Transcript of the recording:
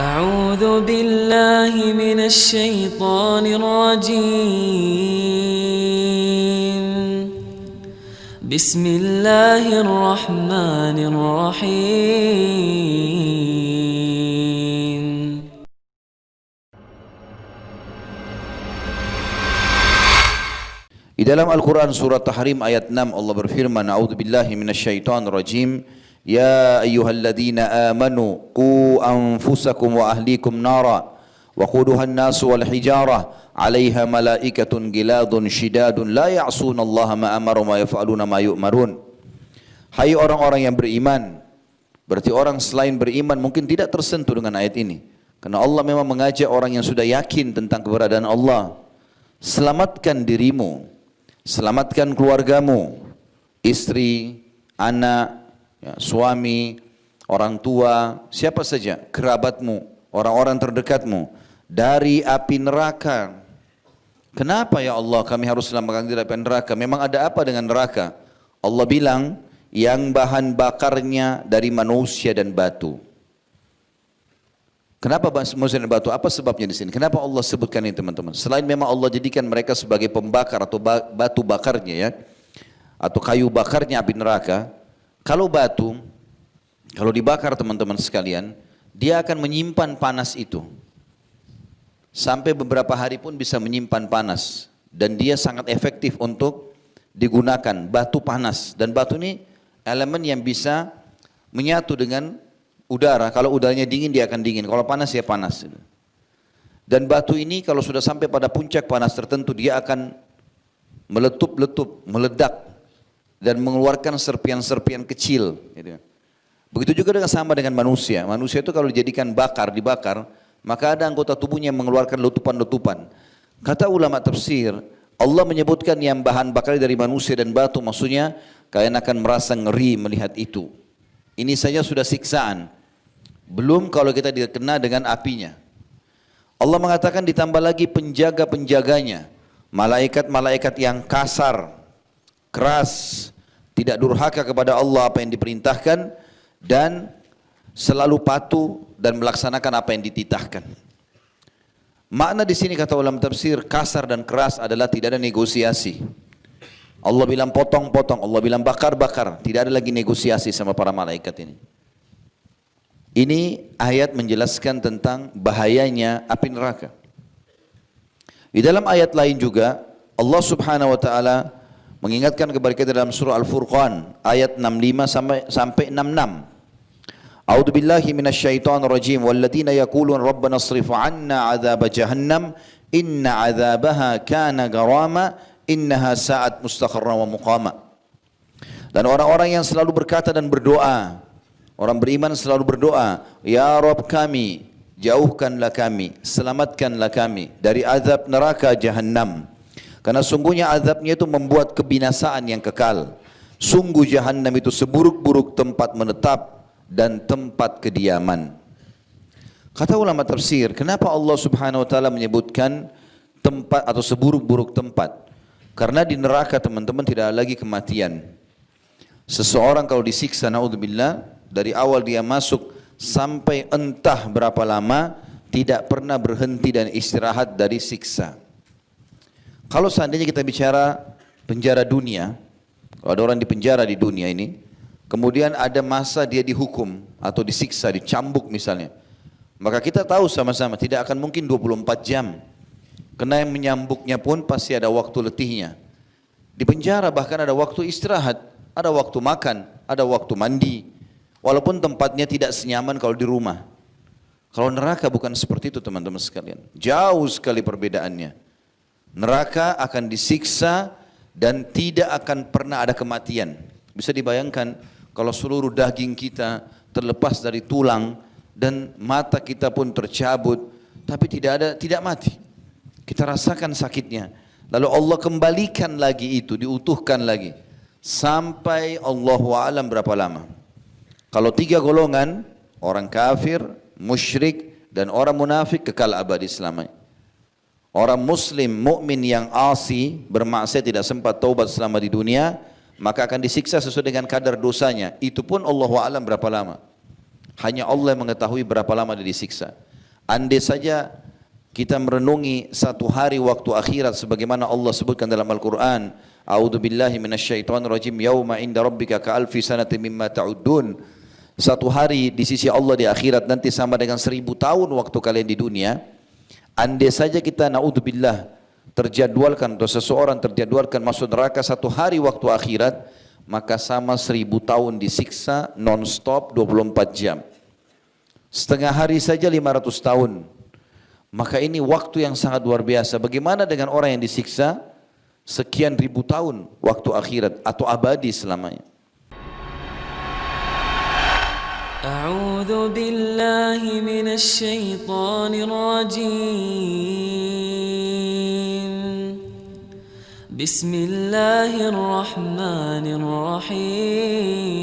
أعوذ بالله من الشيطان الرجيم بسم الله الرحمن الرحيم Di dalam Al-Quran surat Tahrim ayat 6 Allah berfirman, A'udzubillahi minasyaitonir rajim. Ya ayyuhalladzina amanu qu anfusakum wa ahlikum nara wa quduhan nasu wal hijarah 'alaiha malaikatun giladun shidadun la ya'sunallaha ma amara wa yaf'aluna ma yu'marun. Hai orang-orang yang beriman. Berarti orang selain beriman mungkin tidak tersentuh dengan ayat ini. Karena Allah memang mengajak orang yang sudah yakin tentang keberadaan Allah. Selamatkan dirimu, selamatkan keluargamu, istri, anak, ya, suami, orang tua, siapa saja, kerabatmu, orang-orang terdekatmu dari api neraka. Kenapa ya Allah kami harus selamatkan dari api neraka? Memang ada apa dengan neraka? Allah bilang yang bahan bakarnya dari manusia dan batu. Kenapa manusia dan batu? Apa sebabnya di sini? Kenapa Allah sebutkan ini teman-teman? Selain memang Allah jadikan mereka sebagai pembakar atau batu bakarnya ya, atau kayu bakarnya api neraka. Kalau batu, kalau dibakar teman-teman sekalian, dia akan menyimpan panas itu. Sampai beberapa hari pun bisa menyimpan panas. Dan dia sangat efektif untuk digunakan, batu panas. Dan batu ini elemen yang bisa menyatu dengan udara. Kalau udaranya dingin dia akan dingin, kalau panas ya panas. Dan batu ini kalau sudah sampai pada puncak panas tertentu dia akan meletup-letup, meledak dan mengeluarkan serpian-serpian kecil. Begitu juga sama dengan manusia. Manusia itu kalau dijadikan dibakar, maka ada anggota tubuhnya yang mengeluarkan letupan-letupan. Kata ulama tafsir, Allah menyebutkan yang bahan bakar dari manusia dan batu, maksudnya kalian akan merasa ngeri melihat itu. Ini saja sudah siksaan. Belum kalau kita dikena dengan apinya. Allah mengatakan ditambah lagi penjaga-penjaganya. Malaikat-malaikat yang kasar, keras, tidak durhaka kepada Allah apa yang diperintahkan, dan selalu patuh dan melaksanakan apa yang dititahkan. Makna di sini kata ulama tafsir, kasar dan keras adalah tidak ada negosiasi. Allah bilang potong-potong, Allah bilang bakar-bakar, tidak ada lagi negosiasi sama para malaikat ini. Ini ayat menjelaskan tentang bahayanya api neraka. Di dalam ayat lain juga Allah Subhanahu wa taala mengingatkan kepada kita dalam surah Al-Furqan ayat 65 sampai 66. A'udzu billahi minasyaitonir rajim walladzina yaqulun rabbana shrif 'anna 'adzab jahannam inna 'adzabaha kana garama innaha sa'at mustaqarra wa muqama. Dan orang-orang yang selalu berkata dan berdoa, orang beriman selalu berdoa, ya Rabb kami, jauhkanlah kami, selamatkanlah kami dari azab neraka jahannam. Karena sungguhnya azabnya itu membuat kebinasaan yang kekal. Sungguh jahannam itu seburuk-buruk tempat menetap dan tempat kediaman. Kata ulama tafsir, kenapa Allah Subhanahu wa taala menyebutkan tempat atau seburuk-buruk tempat? Karena di neraka teman-teman tidak ada lagi kematian. Seseorang kalau disiksa, naudzubillah, dari awal dia masuk sampai entah berapa lama tidak pernah berhenti dan istirahat dari siksa. Kalau seandainya kita bicara penjara dunia, kalau ada orang di penjara di dunia ini, kemudian ada masa dia dihukum atau disiksa, dicambuk misalnya, maka kita tahu sama-sama tidak akan mungkin 24 jam. Karena yang menyambuknya pun pasti ada waktu letihnya. Di penjara bahkan ada waktu istirahat, ada waktu makan, ada waktu mandi. Walaupun tempatnya tidak senyaman kalau di rumah. Kalau neraka bukan seperti itu teman-teman sekalian. Jauh sekali perbedaannya. Neraka akan disiksa dan tidak akan pernah ada kematian. Bisa dibayangkan kalau seluruh daging kita terlepas dari tulang dan mata kita pun tercabut, tapi tidak mati. Kita rasakan sakitnya. Lalu Allah kembalikan lagi itu, diutuhkan lagi. Sampai Allahu a'lam berapa lama. Kalau 3 golongan, orang kafir, musyrik, dan orang munafik kekal abadi selamanya. Orang muslim, mukmin yang asi, bermaksiat tidak sempat taubat selama di dunia, maka akan disiksa sesuai dengan kadar dosanya. Itu pun Allahu a'lam berapa lama. Hanya Allah yang mengetahui berapa lama dia disiksa. Andai saja kita merenungi satu hari waktu akhirat sebagaimana Allah sebutkan dalam Al-Quran, A'udzu billahi minasyaitonir rajim, yauma inda rabbika ka'alfi sanatin mimma ta'uddun. Satu hari di sisi Allah di akhirat nanti sama dengan 1000 tahun waktu kalian di dunia. Andai saja kita na'udzubillah terjadwalkan atau seseorang terjadwalkan masuk neraka satu hari waktu akhirat, maka sama 1000 tahun disiksa non-stop 24 jam. Setengah hari saja 500 tahun. Maka ini waktu yang sangat luar biasa. Bagaimana dengan orang yang disiksa sekian ribu tahun waktu akhirat atau abadi selamanya? أعوذ بالله من الشيطان الرجيم بسم الله الرحمن الرحيم